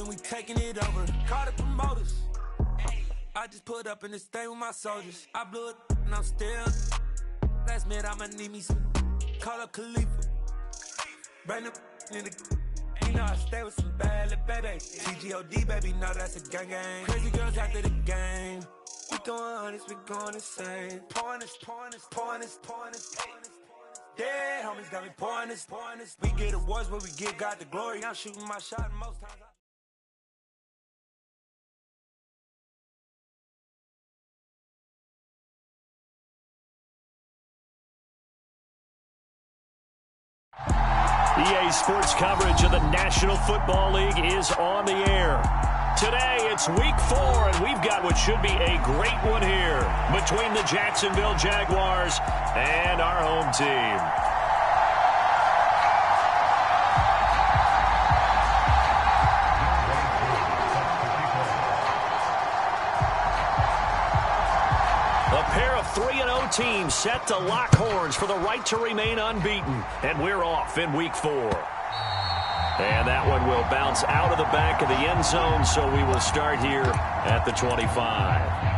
and we taking it over. Call the promoters. I just put up in this thing with my soldiers. I blew it and I'm still. Last minute I'ma need me some. Call up Khalifa. Bring the in the. You know I stay with some bad little baby. TGOD baby, know that's a gang gang. Crazy girls after the game. We going honest, we going insane. Pouring this. Yeah, homies got me pouring this. We get awards, but we give God the glory. I'm shooting my shot most times. EA Sports coverage of the National Football League is on the air. Today, it's Week 4, and we've got what should be a great one here between the Jacksonville Jaguars and our home team. A pair of 3-0 teams set to lock horns for the right to remain unbeaten. And we're off in Week 4. And that one will bounce out of the back of the end zone, so we will start here at the 25.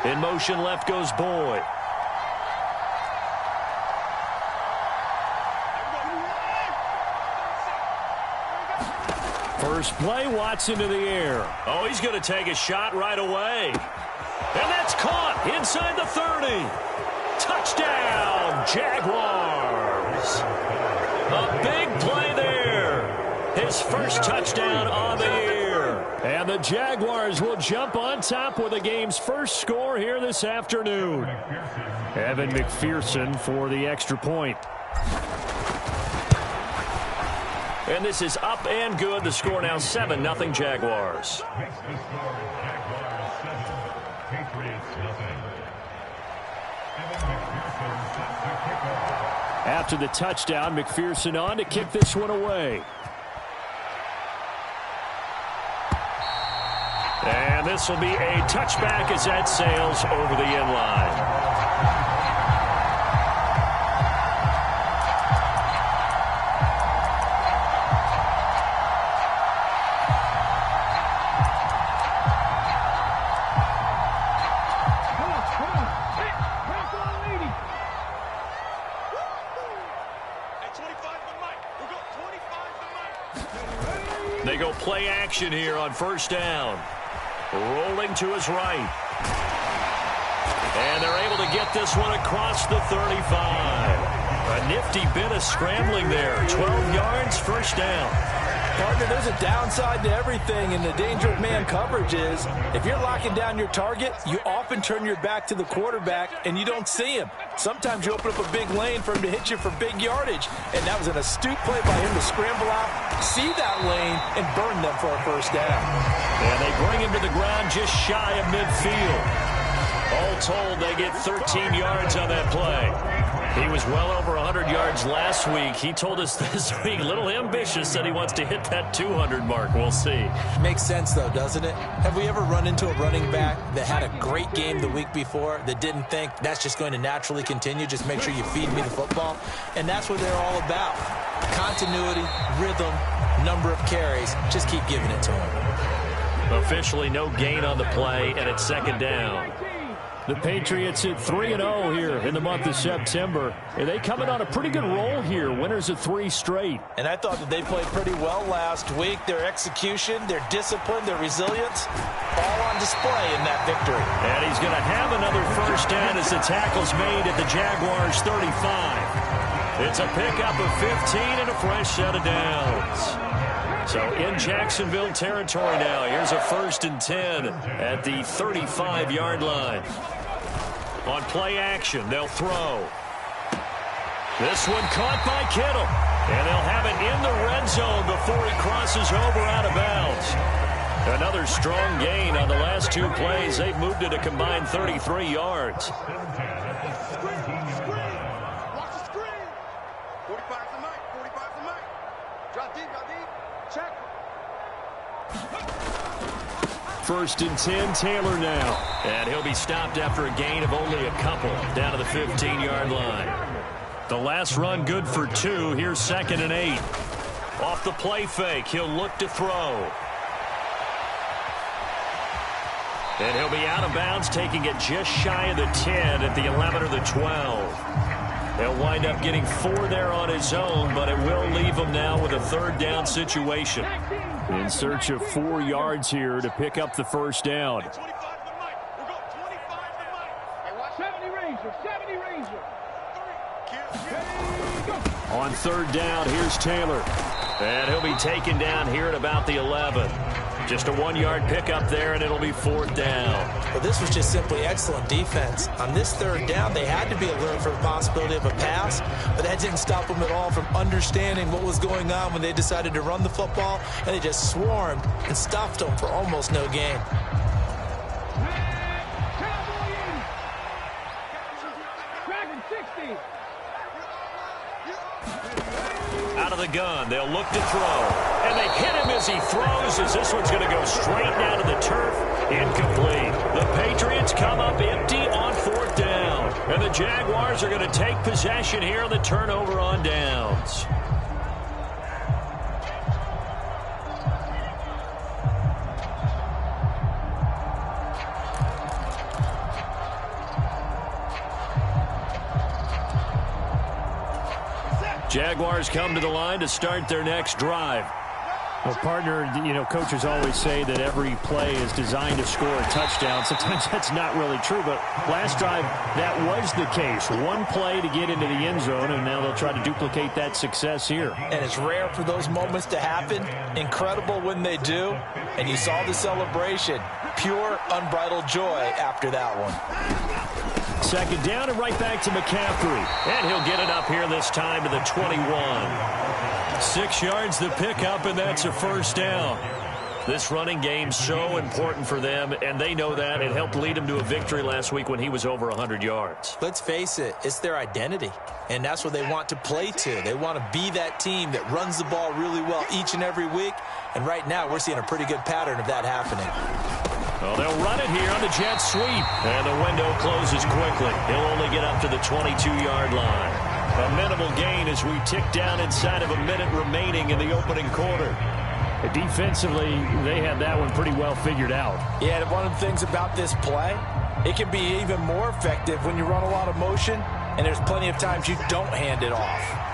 In motion, left goes Boyd. First play, Watson to the air. Oh, he's going to take a shot right away. And that's caught inside the 30. Touchdown, Jaguars. A big play there. His first touchdown on the year. And the Jaguars will jump on top with the game's first score here this afternoon. Evan McPherson for the extra point. And this is up and good. The score now 7-0 Jaguars. After the touchdown, McPherson on to kick this one away. And this will be a touchback as that sails over the end line. They go play action here on first down. Rolling to his right. And they're able to get this one across the 35. A nifty bit of scrambling there. 12 yards, first down. Partner, there's a downside to everything, and the danger of man coverage is if you're locking down your target, you often turn your back to the quarterback and you don't see him. Sometimes you open up a big lane for him to hit you for big yardage, and that was an astute play by him to scramble out, see that lane, and burn them for a first down. And they bring him to the ground just shy of midfield. All told, they get 13 yards on that play. He was well over 100 yards last week. He told us this week, a little ambitious, said he wants to hit that 200 mark. We'll see. Makes sense, though, doesn't it? Have we ever run into a running back that had a great game the week before that didn't think that's just going to naturally continue? Just make sure you feed me the football. And that's what they're all about. Continuity, rhythm, number of carries. Just keep giving it to him. Officially no gain on the play, and it's second down. The Patriots at 3-0 here in the month of September. And they coming on a pretty good roll here. Winners of 3 straight. And I thought that they played pretty well last week. Their execution, their discipline, their resilience, all on display in that victory. And he's going to have another first down as the tackle's made at the Jaguars' 35. It's a pickup of 15 and a fresh set of downs. So in Jacksonville territory now. Here's a 1st and 10 at the 35-yard line. On play action, they'll throw. This one caught by Kittle. And they'll have it in the red zone before he crosses over out of bounds. Another strong gain on the last 2 plays. They've moved it a combined 33 yards. First and 10, Taylor now. And he'll be stopped after a gain of only a couple down to the 15-yard line. The last run good for 2. Here's 2nd and 8. Off the play fake, he'll look to throw. And he'll be out of bounds, taking it just shy of the 10 at the 11 or the 12. They'll wind up getting 4 there on his own, but it will leave him now with a 3rd down situation. In search of 4 yards here to pick up the first down. 70 Ranger. On 3rd down, here's Taylor. And he'll be taken down here at about the 11. Just a 1-yard pickup there, and it'll be 4th down. Well, this was just simply excellent defense. On this 3rd down, they had to be alert for the possibility of a pass, but that didn't stop them at all from understanding what was going on when they decided to run the football, and they just swarmed and stuffed them for almost no gain. Dragon 60. Out of the gun, they'll look to throw. And they hit him as he throws, as this one's going to go straight down to the turf. Incomplete. The Patriots come up empty on 4th down. And the Jaguars are going to take possession here on the turnover on downs. Jaguars come to the line to start their next drive. Well, partner, coaches always say that every play is designed to score a touchdown. Sometimes that's not really true, but last drive, that was the case. 1 play to get into the end zone, and now they'll try to duplicate that success here. And it's rare for those moments to happen. Incredible when they do. And you saw the celebration. Pure, unbridled joy after that one. 2nd down and right back to McCaffrey. And he'll get it up here this time to the 21. 6 yards the pickup, and that's a 1st down. This running game's so important for them, and they know that. It helped lead them to a victory last week when he was over 100 yards. Let's face it, it's their identity, and that's what they want to play to. They want to be that team that runs the ball really well each and every week, and right now we're seeing a pretty good pattern of that happening. Well, they'll run it here on the jet sweep, and the window closes quickly. He'll only get up to the 22-yard line. A minimal gain as we tick down inside of a minute remaining in the opening quarter. Defensively, they had that one pretty well figured out. Yeah, and one of the things about this play, it can be even more effective when you run a lot of motion, and there's plenty of times you don't hand it off.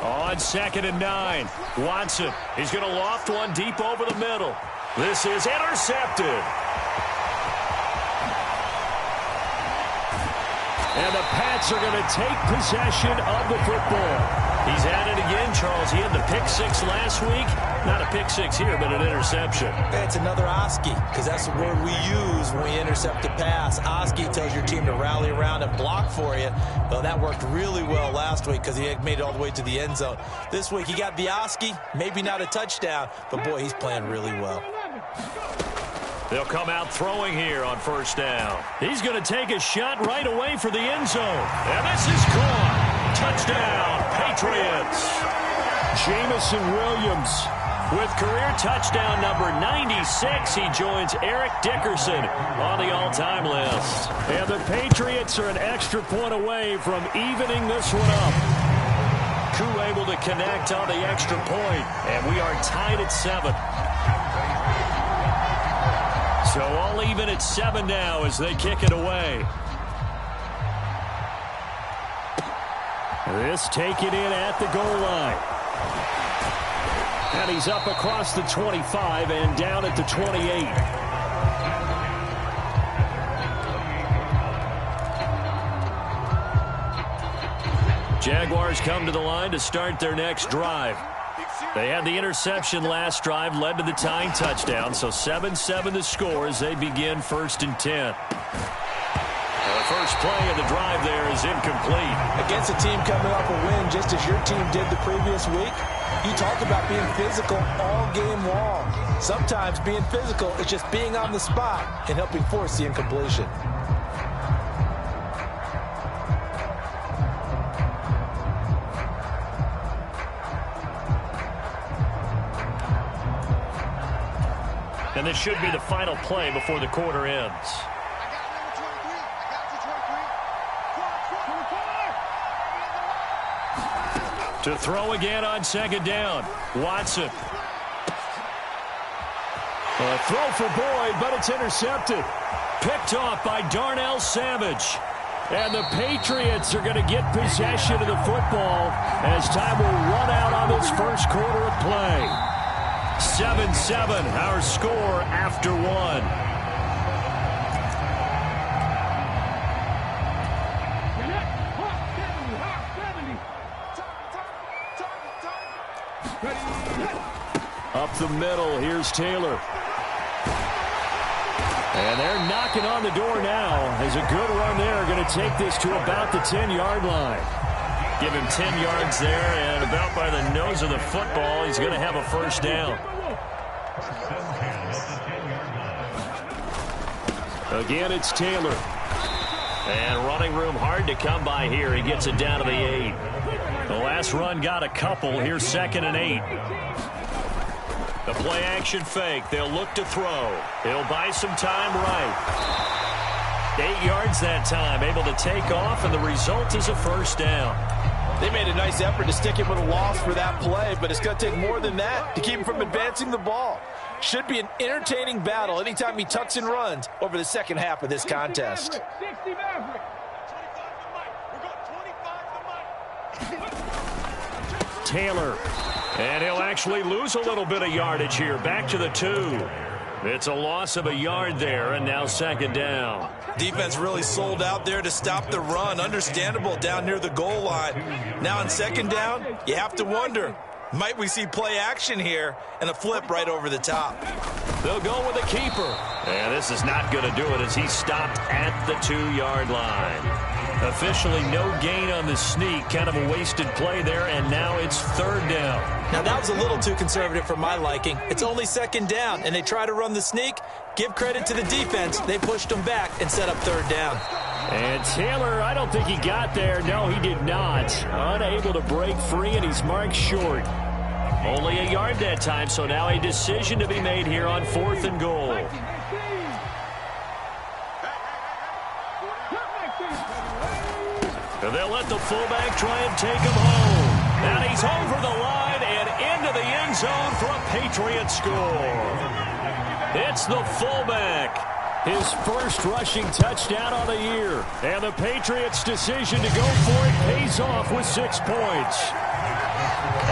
On 2nd and 9, Watson. He's going to loft one deep over the middle. This is intercepted. And the Pats are going to take possession of the football. He's at it again, Charles. He had the pick 6 last week. Not a pick 6 here, but an interception. It's another Oski, because that's the word we use when we intercept a pass. Oski tells your team to rally around and block for you. Well, that worked really well last week because he made it all the way to the end zone. This week, he got the Oski, maybe not a touchdown, but boy, he's playing really well. They'll come out throwing here on 1st down. He's going to take a shot right away for the end zone. And this is caught. Touchdown, Patriots. Jamison Williams. With career touchdown number 96, he joins Eric Dickerson on the all-time list. And the Patriots are an extra point away from evening this one up. Koo able to connect on the extra point, and we are tied at 7. So all even at 7 now as they kick it away. This taken in at the goal line. And he's up across the 25 and down at the 28. Jaguars come to the line to start their next drive. They had the interception last drive, led to the tying touchdown, so 7-7 the score as they begin 1st and 10. The first play of the drive there is incomplete. Against a team coming off a win just as your team did the previous week, you talk about being physical all game long. Sometimes being physical is just being on the spot and helping force the incompletion. And this should be the final play before the quarter ends. To throw again on 2nd down. Watson. A throw for Boyd, but it's intercepted. Picked off by Darnell Savage. And the Patriots are going to get possession of the football as time will run out on this first quarter of play. 7-7, our score after 1. Up the middle, here's Taylor. And they're knocking on the door now. As a good run there, going to take this to about the 10-yard line. Give him 10 yards there, and about by the nose of the football, he's going to have a first down. Again, it's Taylor. And running room hard to come by here. He gets it down to the 8. The last run got a couple. Here's 2nd and 8. The play action fake. They'll look to throw. He'll buy some time right. 8 yards that time. Able to take off, and the result is a first down. They made a nice effort to stick him with a loss for that play, but it's going to take more than that to keep him from advancing the ball. Should be an entertaining battle anytime he tucks and runs over the second half of this contest. Taylor. And he'll actually lose a little bit of yardage here. Back to the 2. It's a loss of a yard there, and now 2nd down. Defense really sold out there to stop the run. Understandable down near the goal line. Now on 2nd down, you have to wonder, might we see play action here and a flip right over the top? They'll go with a keeper. And this is not going to do it as he's stopped at the 2-yard line. Officially no gain on the sneak. Kind of a wasted play there, and now it's 3rd down. Now that was a little too conservative for my liking. It's only 2nd down, and they try to run the sneak. Give credit to the defense. They pushed them back and set up 3rd down. And Taylor, I don't think he got there. No, he did not. Unable to break free, and he's marked short. Only a yard that time, so now a decision to be made here on 4th and goal. And they'll let the fullback try and take him home. And he's over the line and into the end zone for a Patriot score. It's the fullback. His first rushing touchdown on the year. And the Patriots' decision to go for it pays off with 6 points.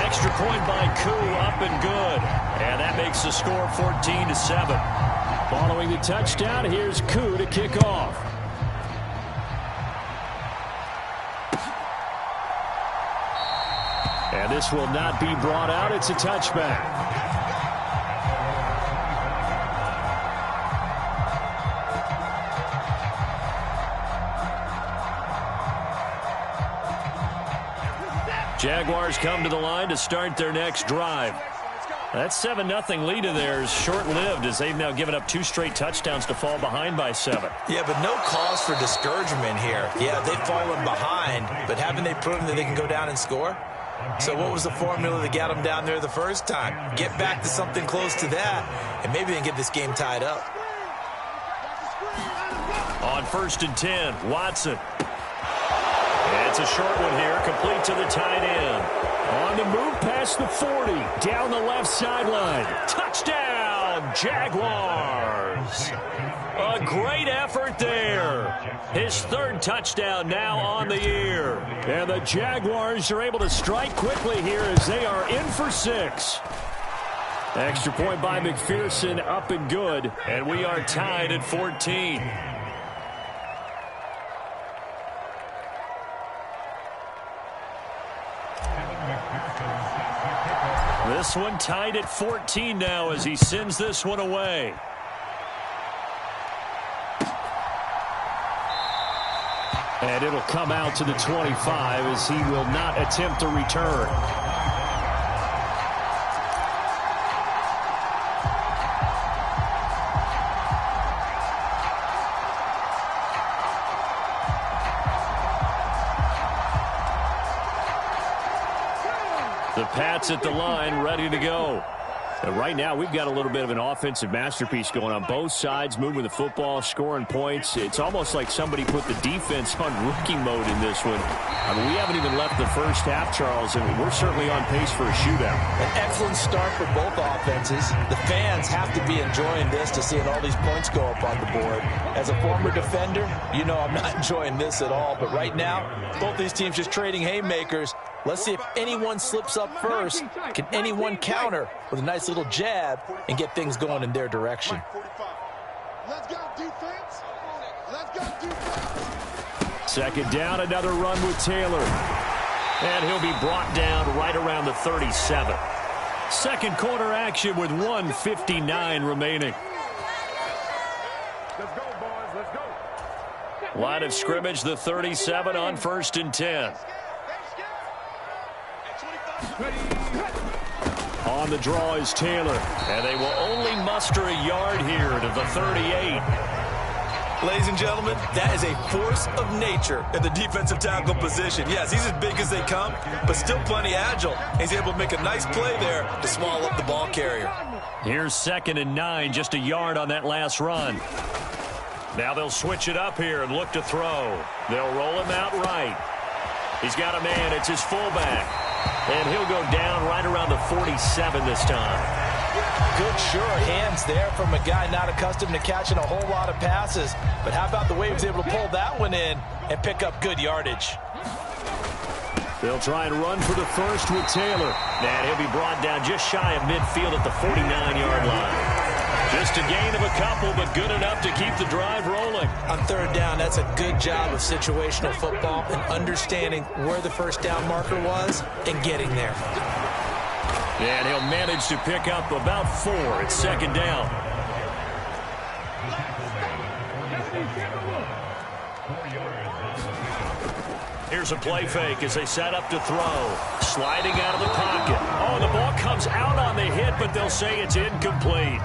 Extra point by Koo, up and good. And that makes the score 14-7. Following the touchdown, here's Koo to kick off. And this will not be brought out. It's a touchback. Jaguars come to the line to start their next drive. That 7-0 lead of theirs short-lived as they've now given up 2 straight touchdowns to fall behind by 7. Yeah, but no cause for discouragement here. Yeah, they've fallen behind, but haven't they proven that they can go down and score? So what was the formula that got them down there the first time? Get back to something close to that, and maybe they can get this game tied up. On 1st and 10, Watson. It's a short one here, complete to the tight end. On the move past the 40, down the left sideline. Touchdown, Jaguars. A great effort there. His 3rd touchdown now on the year. And the Jaguars are able to strike quickly here as they are in for 6. Extra point by McPherson, up and good. And we are tied at 14. This one tied at 14 now as he sends this one away. And it'll come out to the 25 as he will not attempt to return. The Pats at the line, ready to go. And right now, we've got a little bit of an offensive masterpiece going on. Both sides moving the football, scoring points. It's almost like somebody put the defense on rookie mode in this one. I mean, we haven't even left the first half, Charles, and we're certainly on pace for a shootout. An excellent start for both offenses. The fans have to be enjoying this to seeing all these points go up on the board. As a former defender, you know I'm not enjoying this at all. But right now, both these teams just trading haymakers. Let's see if anyone slips up first. Can anyone counter with a nice little jab and get things going in their direction? Let's go, defense. Let's go, defense. Second down, another run with Taylor. And he'll be brought down right around the 37. Second quarter action with 1:59 remaining. Let's go, boys. Let's go. Line of scrimmage, the 37 on 1st and 10. On the draw is Taylor, and they will only muster a yard here to the 38. Ladies and gentlemen, that is a force of nature in the defensive tackle position. Yes, he's as big as they come, but still plenty agile. He's able to make a nice play there to swallow up the ball carrier. Here's 2nd and 9, just a yard on that last run. Now they'll switch it up here and look to throw. They'll roll him out right. He's got a man, it's his fullback. And he'll go down right around the 47 this time. Good, sure hands there from a guy not accustomed to catching a whole lot of passes. But how about the way he was able to pull that one in and pick up good yardage? They'll try and run for the first with Taylor. And he'll be brought down just shy of midfield at the 49-yard line. Just a gain of a couple, but good enough to keep the drive rolling. On 3rd down, that's a good job of situational football and understanding where the first down marker was and getting there. And he'll manage to pick up about 4 at 2nd down. Here's a play fake as they set up to throw. Sliding out of the pocket. Oh, the ball comes out on the hit, but they'll say it's incomplete.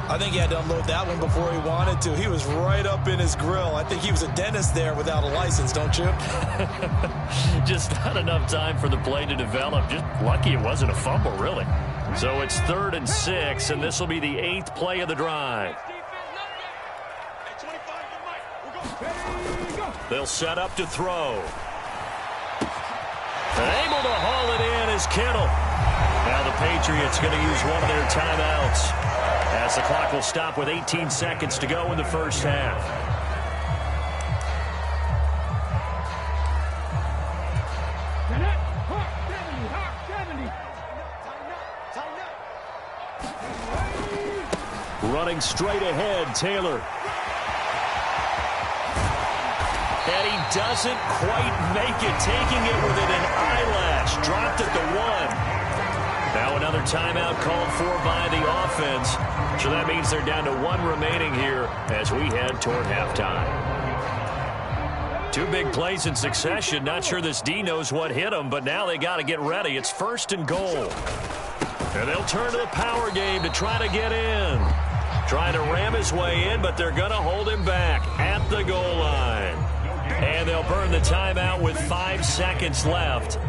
I think he had to unload that one before he wanted to. He was right up in his grill. I think he was a dentist there without a license, don't you? Just not enough time for the play to develop. Just lucky it wasn't a fumble, really. So it's 3rd and 6, and this will be the 8th play of the drive. They'll set up to throw. And able to haul it in is Kittle. Now the Patriots going to use one of their timeouts, as the clock will stop with 18 seconds to go in the first half. Running straight ahead, Taylor. And he doesn't quite make it, taking it within an eyelash. Dropped at the 1. Now another timeout called for by the offense. So that means they're down to 1 remaining here as we head toward halftime. 2 big plays in succession. Not sure this D knows what hit him, but now they got to get ready. It's 1st and goal. And they'll turn to the power game to try to get in. Trying to ram his way in, but they're going to hold him back at the goal line. And they'll burn the timeout with 5 seconds left.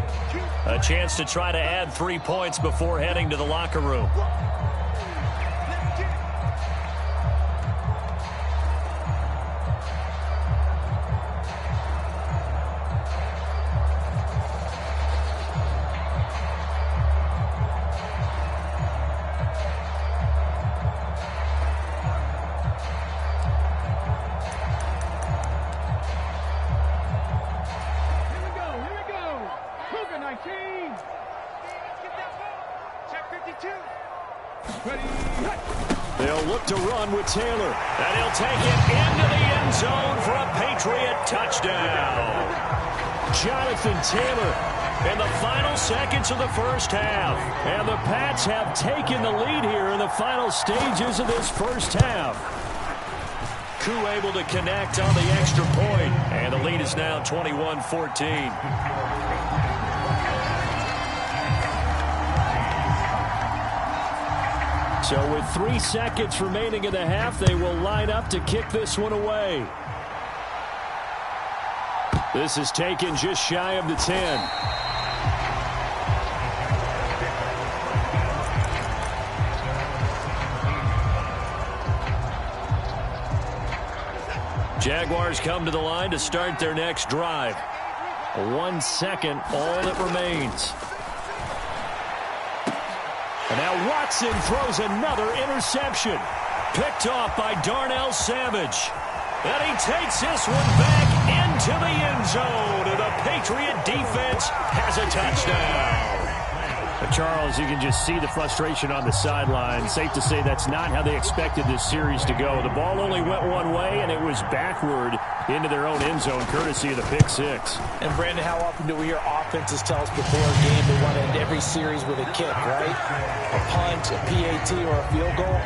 A chance to try to add 3 points before heading to the locker room. They'll look to run with Taylor, and he'll take it into the end zone for a Patriot touchdown. Jonathan Taylor in the final seconds of the first half. And the Pats have taken the lead here in the final stages of this first half. Koo able to connect on the extra point, and the lead is now 21-14. So with 3 seconds remaining in the half, they will line up to kick this one away. This is taken just shy of the 10. Jaguars come to the line to start their next drive. 1 second, all that remains. And now Watson throws another interception. Picked off by Darnell Savage. And he takes this one back into the end zone. And the Patriot defense has a touchdown. Charles, you can just see the frustration on the sideline. Safe to say that's not how they expected this series to go. The ball only went one way, and it was backward into their own end zone, courtesy of the pick six. And, Brandon, how often do we hear offenses tell us before a game they want to end every series with a kick, right? A punt, a PAT, or a field goal.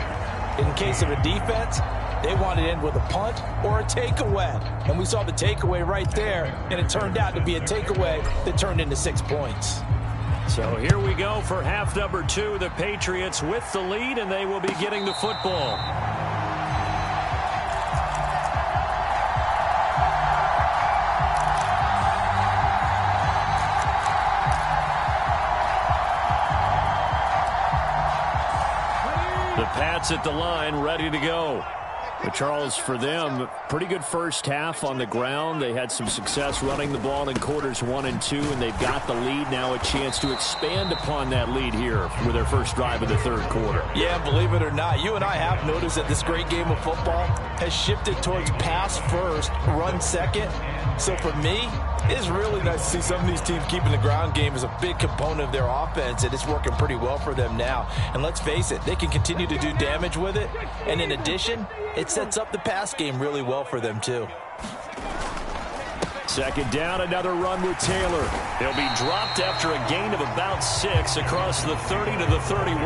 In case of a defense, they want to end with a punt or a takeaway. And we saw the takeaway right there, and it turned out to be a takeaway that turned into 6 points. So here we go for half number 2. The Patriots with the lead, and they will be getting the football. The Pats at the line, ready to go. But Charles, for them, pretty good first half on the ground. They had some success running the ball in quarters 1 and 2, and they've got the lead. Now a chance to expand upon that lead here with their first drive of the third quarter. Yeah, believe it or not, you and I have noticed that this great game of football has shifted towards pass first, run second. So for me, it's really nice to see some of these teams keeping the ground game as a big component of their offense, and it's working pretty well for them now. And let's face it, they can continue to do damage with it. And in addition, it sets up the pass game really well for them, too. Second down, another run with Taylor. He'll be dropped after a gain of about 6 across the 30 to the 31.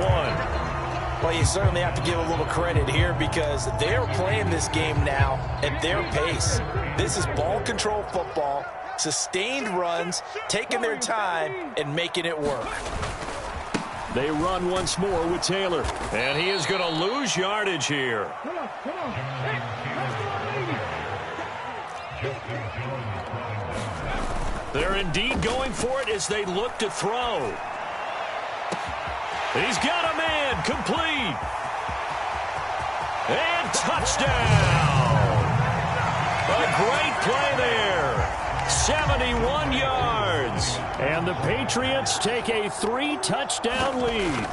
Well, you certainly have to give a little credit here because they're playing this game now at their pace. This is ball control football, sustained runs, taking their time, and making it work. They run once more with Taylor, and he is going to lose yardage here. They're indeed going for it as they look to throw. He's got a man, complete. And touchdown. A great play there. 71 yards. And the Patriots take a 3-touchdown lead.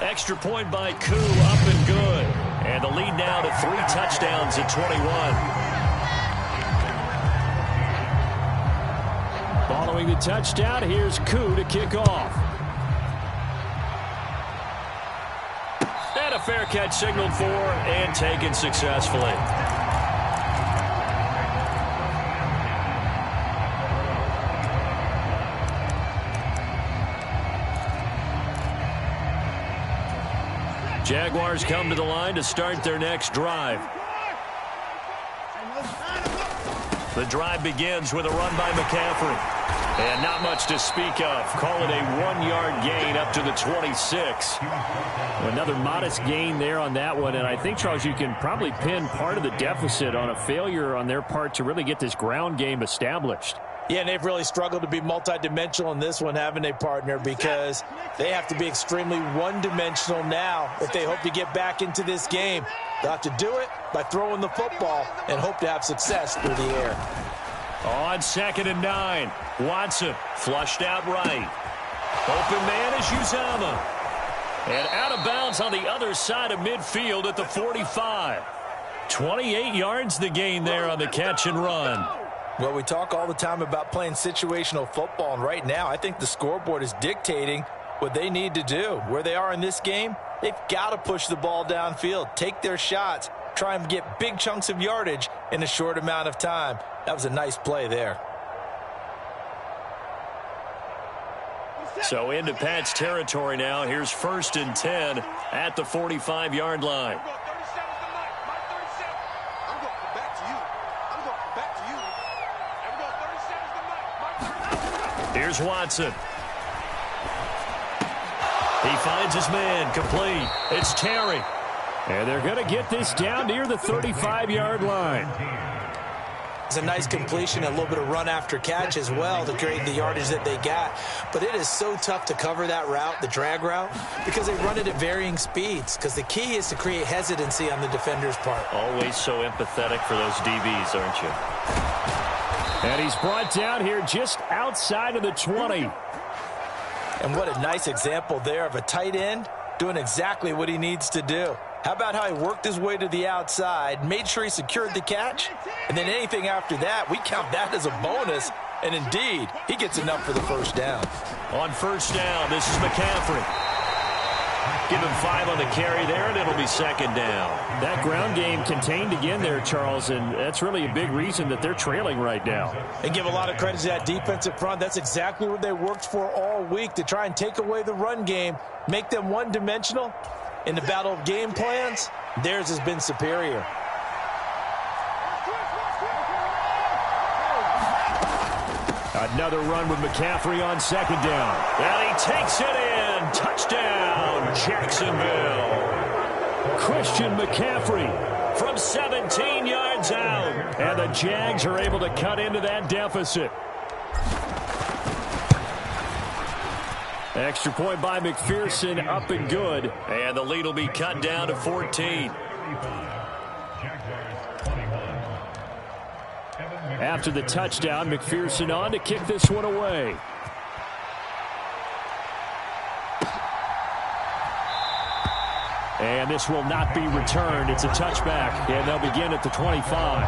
Extra point by Koo, up and good. And the lead now to 3 touchdowns at 21. Following the touchdown, here's Koo to kick off. And a fair catch signaled for and taken successfully. Jaguars come to the line to start their next drive. The drive begins with a run by McCaffrey. And not much to speak of. Call it a 1-yard gain up to the 26. Another modest gain there on that one. And I think, Charles, you can probably pin part of the deficit on a failure on their part to really get this ground game established. Yeah, and they've really struggled to be multidimensional in this one, haven't they, partner? Because they have to be extremely one-dimensional now if they hope to get back into this game. They'll have to do it by throwing the football and hope to have success through the air. On 2nd and 9, Watson flushed out right. Open man is Uzama. And out of bounds on the other side of midfield at the 45. 28 yards the gain there on the catch and run. Well, we talk all the time about playing situational football, and right now I think the scoreboard is dictating what they need to do. Where they are in this game, they've got to push the ball downfield, take their shots, try and get big chunks of yardage in a short amount of time. That was a nice play there. So into Pat's territory now. Here's 1st and 10 at the 45-yard line. Here's Watson. He finds his man, complete. It's Terry. And they're going to get this down near the 35-yard line. It's a nice completion, a little bit of run after catch as well to create the yardage that they got. But it is so tough to cover that route, the drag route, because they run it at varying speeds. Because the key is to create hesitancy on the defender's part. Always so empathetic for those DBs, aren't you? And he's brought down here just outside of the 20. And what a nice example there of a tight end doing exactly what he needs to do. How about how he worked his way to the outside, made sure he secured the catch, and then anything after that, we count that as a bonus. And indeed, he gets enough for the first down. On first down, this is McCaffrey. Give him 5 on the carry there, and it'll be 2nd down. That ground game contained again there, Charles, and that's really a big reason that they're trailing right now. And give a lot of credit to that defensive front. That's exactly what they worked for all week, to try and take away the run game, make them one-dimensional. In the battle of game plans, theirs has been superior. Another run with McCaffrey on 2nd down. And he takes it in. Touchdown, Jacksonville. Christian McCaffrey from 17 yards out. And the Jags are able to cut into that deficit. Extra point by McPherson, up and good. And the lead will be cut down to 14. After the touchdown, McPherson on to kick this one away. And this will not be returned. It's a touchback, and they'll begin at the 25.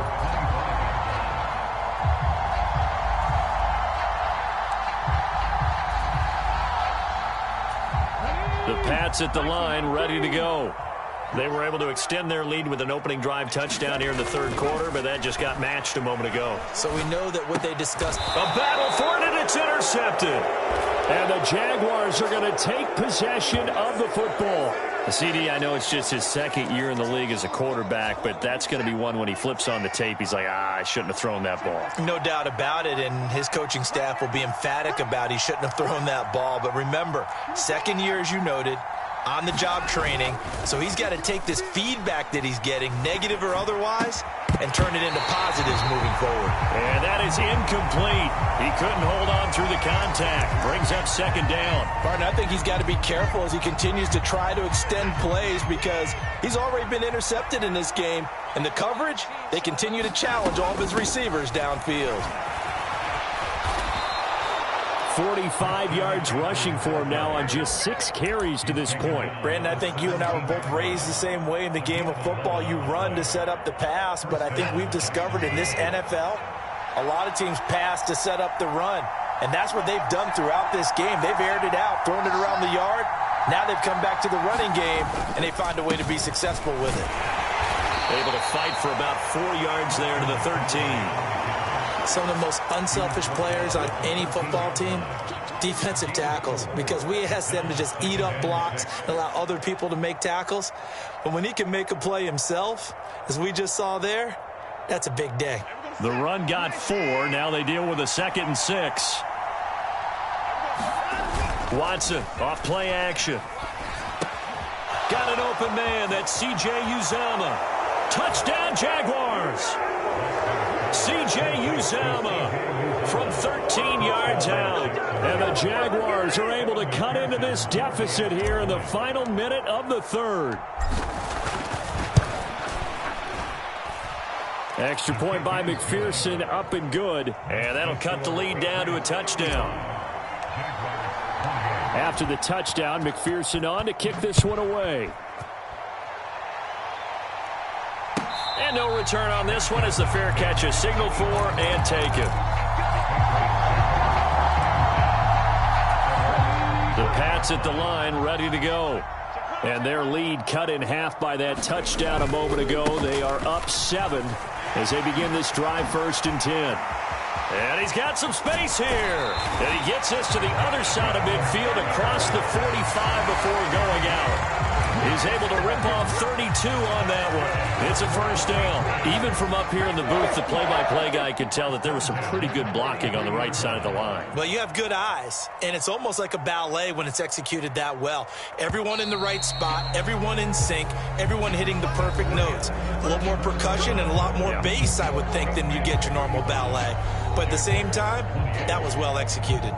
The Pats at the line, ready to go. They were able to extend their lead with an opening drive touchdown here in the 3rd quarter, but that just got matched a moment ago. So we know that what they discussed. A battle for it, and it's intercepted. And the Jaguars are going to take possession of the football. CD, I know it's just his 2nd year in the league as a quarterback, but that's going to be one when he flips on the tape. He's like, I shouldn't have thrown that ball. No doubt about it, and his coaching staff will be emphatic about he shouldn't have thrown that ball. But remember, 2nd year, as you noted, on-the-job training, so he's got to take this feedback that he's getting, negative or otherwise, and turn it into positives moving forward. And that is incomplete. He couldn't hold on through the contact. Brings up 2nd down. Barton, I think he's got to be careful as he continues to try to extend plays because he's already been intercepted in this game. And the coverage, they continue to challenge all of his receivers downfield. 45 yards rushing for him now on just 6 carries to this point. Brandon, I think you and I were both raised the same way in the game of football. You run to set up the pass, but I think we've discovered in this NFL, a lot of teams pass to set up the run. And that's what they've done throughout this game. They've aired it out, thrown it around the yard. Now they've come back to the running game, and they find a way to be successful with it. Able to fight for about 4 yards there to the 13. Some of the most unselfish players on any football team, defensive tackles, because we ask them to just eat up blocks and allow other people to make tackles. But when he can make a play himself, as we just saw there, that's a big day. The run got 4. Now they deal with a 2nd and 6. Watson off play action. Got an open man. That's C.J. Uzomah. Touchdown, Jaguars. C.J. Uzomah from 13 yards out. And the Jaguars are able to cut into this deficit here in the final minute of the 3rd. Extra point by McPherson, up and good. And that'll cut the lead down to a touchdown. After the touchdown, McPherson on to kick this one away. And no return on this one as the fair catch is signaled for and taken. The Pats at the line, ready to go. And their lead cut in half by that touchdown a moment ago. They are up 7 as they begin this drive, 1st and 10. And he's got some space here. And he gets us to the other side of midfield across the 45 before going out. He's able to rip off 32 on that one. It's a first down. Even from up here in the booth, the play-by-play guy could tell that there was some pretty good blocking on the right side of the line. Well, you have good eyes, and it's almost like a ballet when it's executed that well. Everyone in the right spot, everyone in sync, everyone hitting the perfect notes. A little more percussion and a lot more bass, I would think, than you get your normal ballet. But at the same time, that was well executed.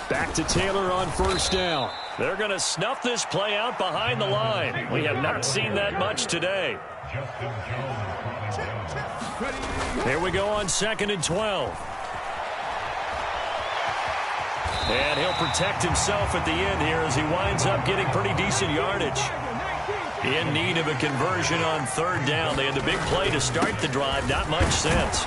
Back to Taylor on first down. They're going to snuff this play out behind the line. We have not seen that much today. Here we go on 2nd and 12. And he'll protect himself at the end here as he winds up getting pretty decent yardage. In need of a conversion on 3rd down. They had the big play to start the drive. Not much sense.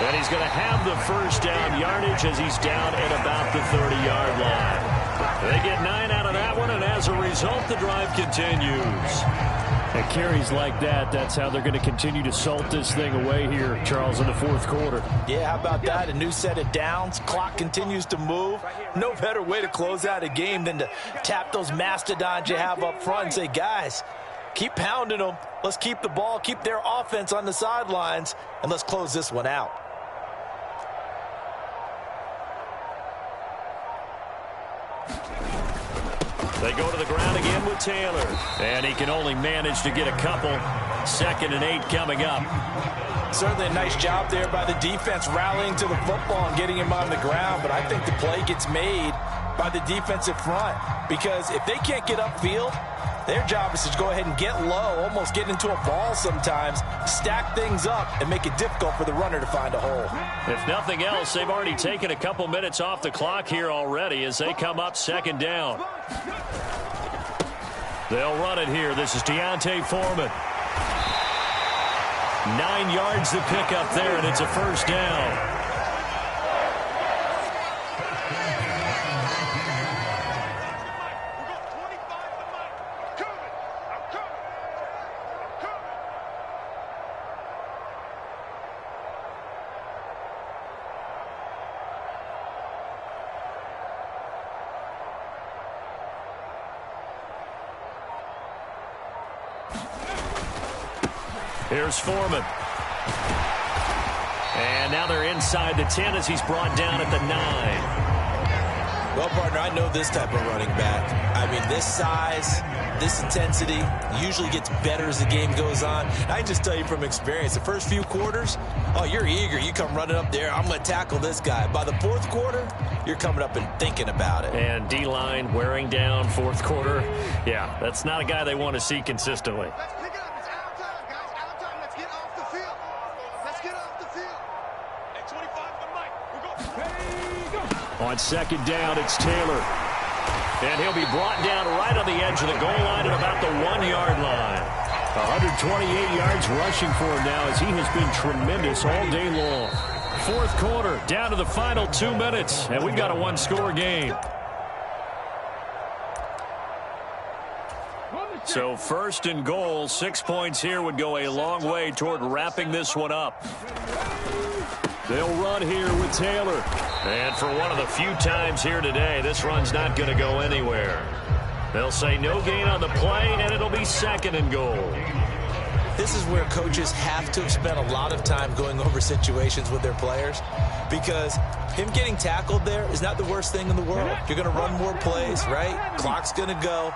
And he's going to have the first down yardage as he's down at about the 30-yard line. They get 9 out of that one, and as a result, the drive continues. And carries like that, that's how they're going to continue to salt this thing away here, Charles, in the 4th quarter. Yeah, how about that? A new set of downs. Clock continues to move. No better way to close out a game than to tap those mastodons you have up front and say, guys, keep pounding them. Let's keep the ball, keep their offense on the sidelines, and let's close this one out. They go to the ground again with Taylor. And he can only manage to get a couple. 2nd and 8 coming up. Certainly a nice job there by the defense rallying to the football and getting him on the ground. But I think the play gets made by the defensive front. Because if they can't get upfield, their job is to go ahead and get low, almost get into a ball sometimes, stack things up, and make it difficult for the runner to find a hole. If nothing else, they've already taken a couple minutes off the clock here already as they come up 2nd down. They'll run it here. This is Deontay Foreman. 9 yards to pick up there, and it's a first down. Here's Foreman. And now they're inside the 10 as he's brought down at the 9. Well, partner, I know this type of running back. I mean, this size, this intensity usually gets better as the game goes on. I can just tell you from experience, the first few quarters, oh, you're eager. You come running up there, I'm going to tackle this guy. By the 4th quarter, you're coming up and thinking about it. And D-line wearing down 4th quarter. Yeah, that's not a guy they want to see consistently. Let's pick it up. It's out time, guys. Out time. Let's get off the field. Let's get off the field. At 25 to Mike. We'll go. Ready, go. On 2nd down, it's Taylor. And he'll be brought down right on the edge of the goal line at about the 1-yard line. 128 yards rushing for him now as he has been tremendous all day long. 4th quarter, down to the final 2 minutes, and we've got a 1-score game. So 1st and goal, 6 points here would go a long way toward wrapping this one up. They'll run here with Taylor. And for one of the few times here today, this run's not going to go anywhere. They'll say no gain on the play, and it'll be 2nd and goal. This is where coaches have to spend a lot of time going over situations with their players, because him getting tackled there is not the worst thing in the world. You're going to run more plays, right? Clock's going to go.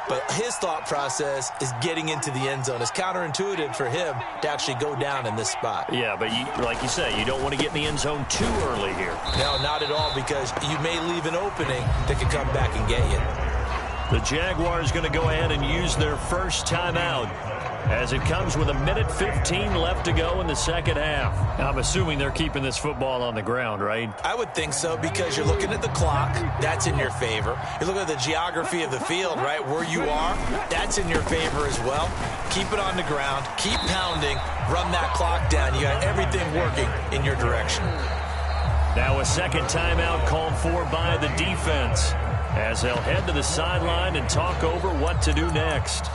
But his thought process is getting into the end zone. It's counterintuitive for him to actually go down in this spot. Yeah, but like you say, you don't want to get in the end zone too early here. No, not at all, because you may leave an opening that could come back and get you. The Jaguars going to go ahead and use their first timeout as it comes with 1:15 left to go in the 2nd half. I'm assuming they're keeping this football on the ground, right? I would think so, because you're looking at the clock. That's in your favor. You're looking at the geography of the field, right? Where you are, that's in your favor as well. Keep it on the ground. Keep pounding. Run that clock down. You got everything working in your direction. Now a second timeout called for by the defense as they'll head to the sideline and talk over what to do next.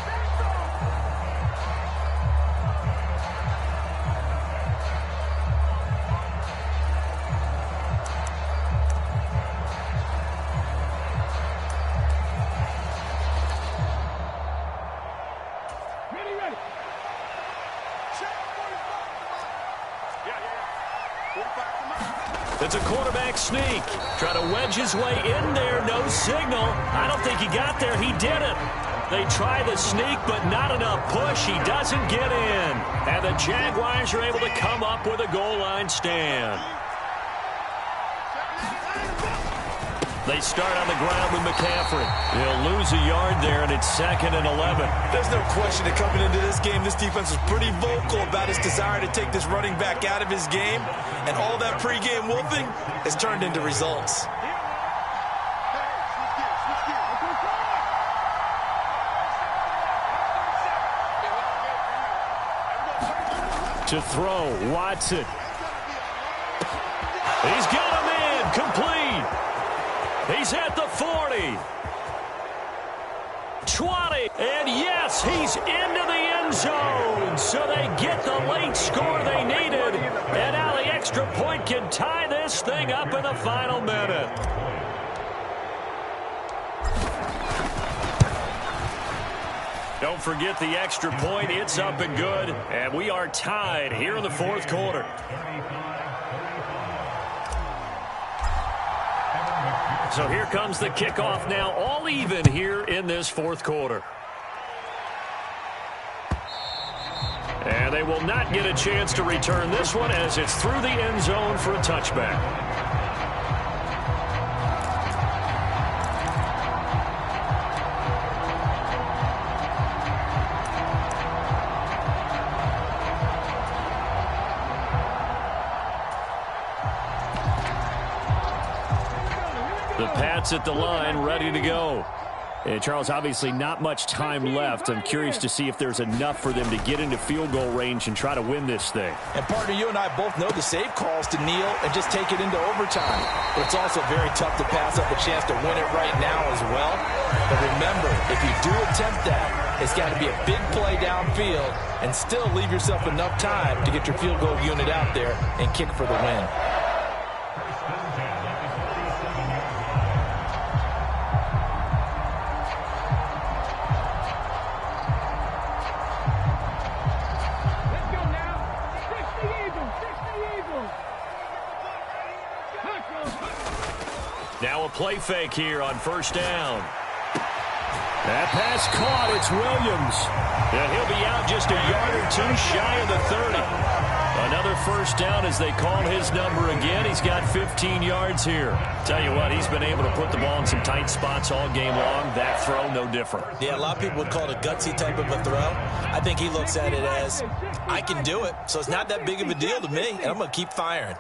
It's a quarterback sneak. Try to wedge his way in there. No signal. I don't think he got there. He didn't. They try the sneak, but not enough push. He doesn't get in. And the Jaguars are able to come up with a goal line stand. They start on the ground with McCaffrey. He'll lose a yard there, and it's 2nd and 11. There's no question that coming into this game, this defense was pretty vocal about his desire to take this running back out of his game. And all that pregame wolfing has turned into results. To throw, Watson. He's got him in, complete. He's at the 40. 20. And yes, he's into the end zone. So they get the late score they needed. And now the extra point can tie this thing up in the final minute. Don't forget the extra point. It's up and good. And we are tied here in the fourth quarter. So here comes the kickoff now, all even here in this fourth quarter. And they will not get a chance to return this one as it's through the end zone for a touchback. The Pats at the line, ready to go. And Charles, obviously not much time left. I'm curious to see if there's enough for them to get into field goal range and try to win this thing. And partner, you and I both know the save calls to kneel and just take it into overtime. But it's also very tough to pass up a chance to win it right now as well. But remember, if you do attempt that, it's got to be a big play downfield and still leave yourself enough time to get your field goal unit out there and kick for the win. Now a play fake here on first down. That pass caught. It's Williams. Yeah, he'll be out just a yard or two shy of the 30. Another first down as they call his number again. He's got 15 yards here. Tell you what, he's been able to put the ball in some tight spots all game long. That throw, no different. Yeah, a lot of people would call it a gutsy type of a throw. I think he looks at it as, I can do it, so it's not that big of a deal to me, and I'm going to keep firing.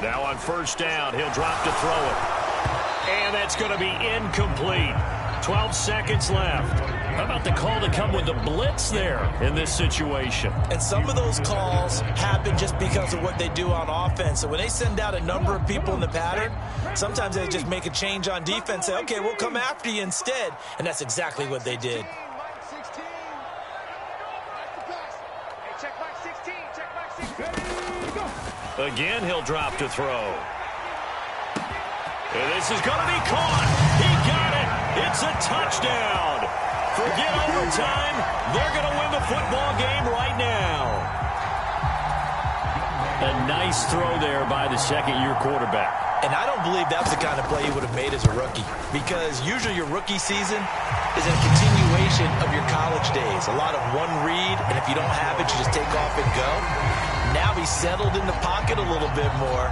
Now on first down, he'll drop to throw it. And that's going to be incomplete. 12 seconds left. How about the call to come with the blitz there in this situation? And some of those calls happen just because of what they do on offense. So when they send out a number of people in the pattern, sometimes they just make a change on defense, say, okay, we'll come after you instead. And that's exactly what they did. Again, he'll drop to throw. And this is going to be caught. He got it. It's a touchdown. Forget overtime. They're going to win the football game right now. A nice throw there by the second-year quarterback. And I don't believe that's the kind of play he would have made as a rookie, because usually your rookie season is a continuation of your college days. A lot of one read, and if you don't have it, you just take off and go. Now he's settled in the pocket a little bit more,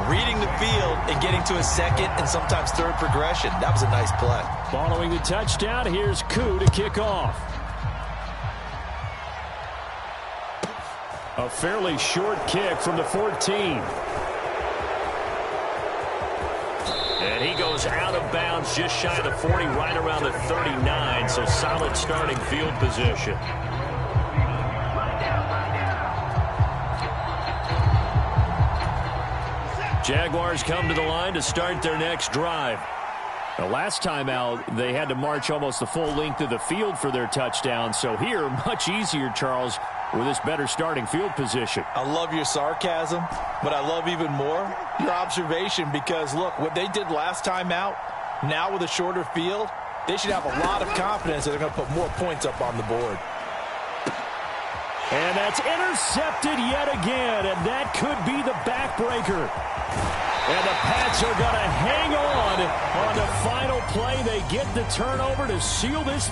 reading the field and getting to his second and sometimes third progression. That was a nice play. Following the touchdown, here's Koo to kick off. A fairly short kick from the 14. And And he goes out of bounds just shy of the 40, right around the 39, so solid starting field position. Jaguars come to the line to start their next drive. The last time out, they had to march almost the full length of the field for their touchdown. So here, much easier, Charles, with this better starting field position. I love your sarcasm, but I love even more your observation because, look, what they did last time out, now with a shorter field, they should have a lot of confidence that they're going to put more points up on the board. And that's intercepted yet again, and that could be the backbreaker. And the Pats are going to hang on the final play. They get the turnover to seal this.